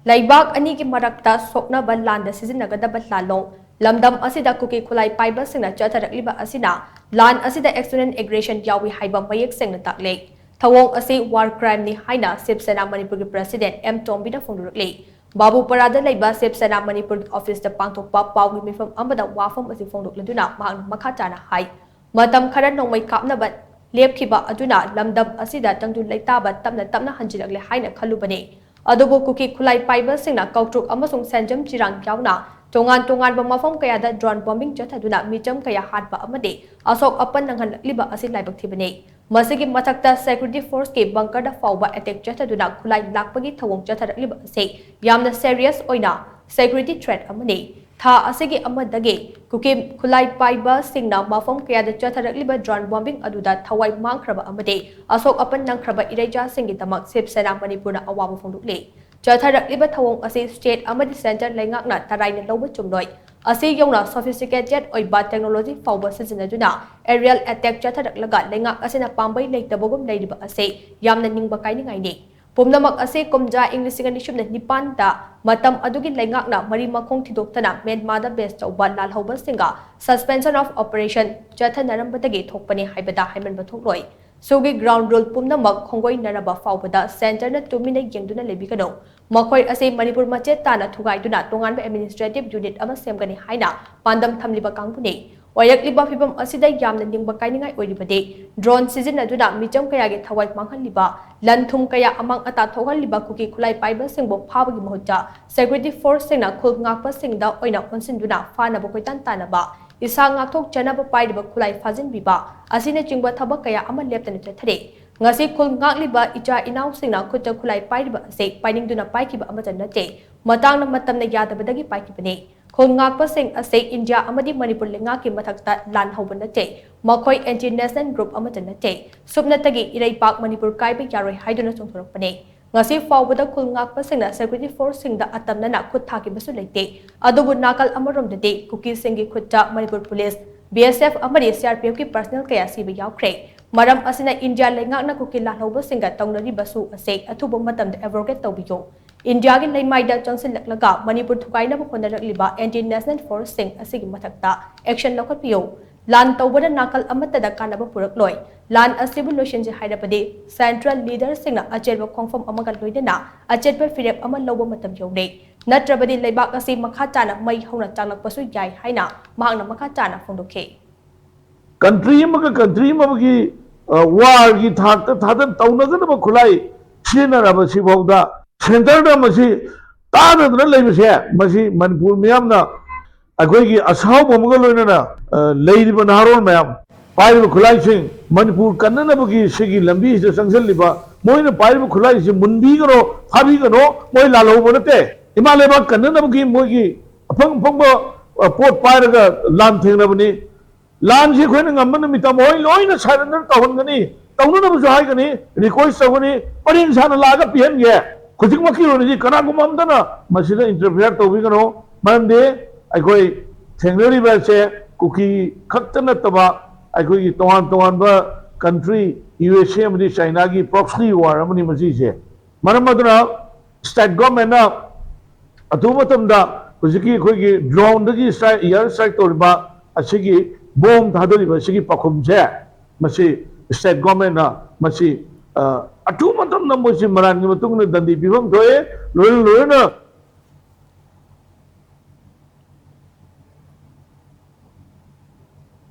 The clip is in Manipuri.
Leibak anigi marakta Soknaba landa Sijinagadaba Lalong lamdam asida Kuki khutlai paiba shingna Chatharakliba asina lan asida external aggression Yaoi Haiba Mayek shengna takle thouong asi war crime ni haina Shiv Sena Manipur President M Tombi na phongdorakli Babu parada leiba Shiv Sena Manipur office da pangthokpa pawgi mifam amada wafam asi phongdokladuna mahang makhachana hai matam khara nongmai kapnaba lepkhiba aduna lamdam asida tangdu leitaba tapna hanjilakle haina khalubani Adobo Kuki khutlai paiba shingna kautruk amasung senjam chirang yauna tongan ba mafam kaya da drone bombing chathaduna micham kaya hatba amade asok apan nanghanliba asi laibak thibani masigi mathakta security force ke bunker da fawba attack chathaduna khulai lakpagi thawong chatharakliba ase yamna serious oina security threat amani tha asigi amadage Kuki khutlai paiba shingna mafam kaya da chatharakliba drone bombing aduda thawai mangkhraba amade asok apan nangkhraba ireja singi tamak Shiv Sena Manipur na awabu phongdokle Chatharakliba thawong asi state amadi center lengakna taraina loba chumloi asi yongna sophisticated oiba technology fawba sijinaduna aerial attack chatharaklaga lengak asina pambai leitabogum leidiba ase yamna ningba kainingai ni pumnamak ase komja inglising ani shubna nipan da matam adugi lengakna mari makhong thidoktana Myanmar da base chawba lalhoba singa suspension of operation chathanarambadagi thokpani haibada haiman bathokloi Sugi ground rule pumnamak khongoi naraba fawbada center na tumina yengduna lebikano makhoi ase Manipur machet tana thugaiduna tonganba administrative unit ama semgani haina pandam thamliba kangpuni oyakliba phibam asida yamna ningba kainingai oiribade drone sijinaduna micham kayagi thawai manghanliba lanthum kaya amang ata thogalliba Kuki khutlai paiba singbo phabagi mohutta security force singna khul ngakpa singda oina onsinduna fana bokoitan tanaba Isa ngakthok chanaba paidiba khulai fazin biba asina chingba thabak kaya ama leptana chathare ngasi khul ngakliba icha inaw singna khutta khulai paidiba ase painingduna paikiba ama janate matangna matamna yadabadagi paikibane khul ngakpa sing ase India amadi Manipur lengaki mathakta lan hobanate makhoi anti national group ama janate subnatagi Leibak Manipur kaiba yaroi haiduna chongthorakpane ngasi fawbada khul ngakpa singna security force singda atamna na khut thaki basu leite adubu nakal amarom dade Kuki singi khutta Manipur police BSF amari CRPF ki personnel kaya siba yaukre maram asina India lengakna Kuki lalhoba singa tongnari basu ase athubo matam da abrogate tawbiyo India gi leimaida changsin laklaga Manipur thukaina bkhondarakliba anti national force sing asigi mathakta action lokhatpiyo lan tawbada nakal amata da kanaba purakloi lan asibu lotion je hairapade central leader singna acheba khongfam amaga loidena acheba firep ama lobo matam yone natrabadi Leibak asi makha chana mai hona changlakpasu yai haina mahangna makha chana phongdokhe country amagi war gi thakta thadan taunagan ba khulai chena raba si bawda center da masi taadna leibase masi Manipur miyamna akhoi asau bomuga loinana leiriba naron mayam paiba khulai sing Manipur kannanabagi sigi lambi se sangsalliba moina paiba khulai se munbi garo phabi garo moi lalhobo nate imaleba kannanabagi moigi phongba pot pairaga lan thengnabani lan je khoina ngamman mita moi loina surrender tawhangani tawnanabu haigani request tawgani paring sana laga pihan ge khujikmaki roni kanaguma amdana masida interfere tawbigano mande akhoi thengnari ba se Kuki khaktana taba akhoi tongan ba country USA amadi China gi proxy war amani masi se maramaduna state government na atumatamda hujiki akhoi gi drone dagi strike air strike torba asigi bomb thadori ba sigi pakhum se masi state government na masi atumatam na mosi maran gi matung na dandi bibam thoe loina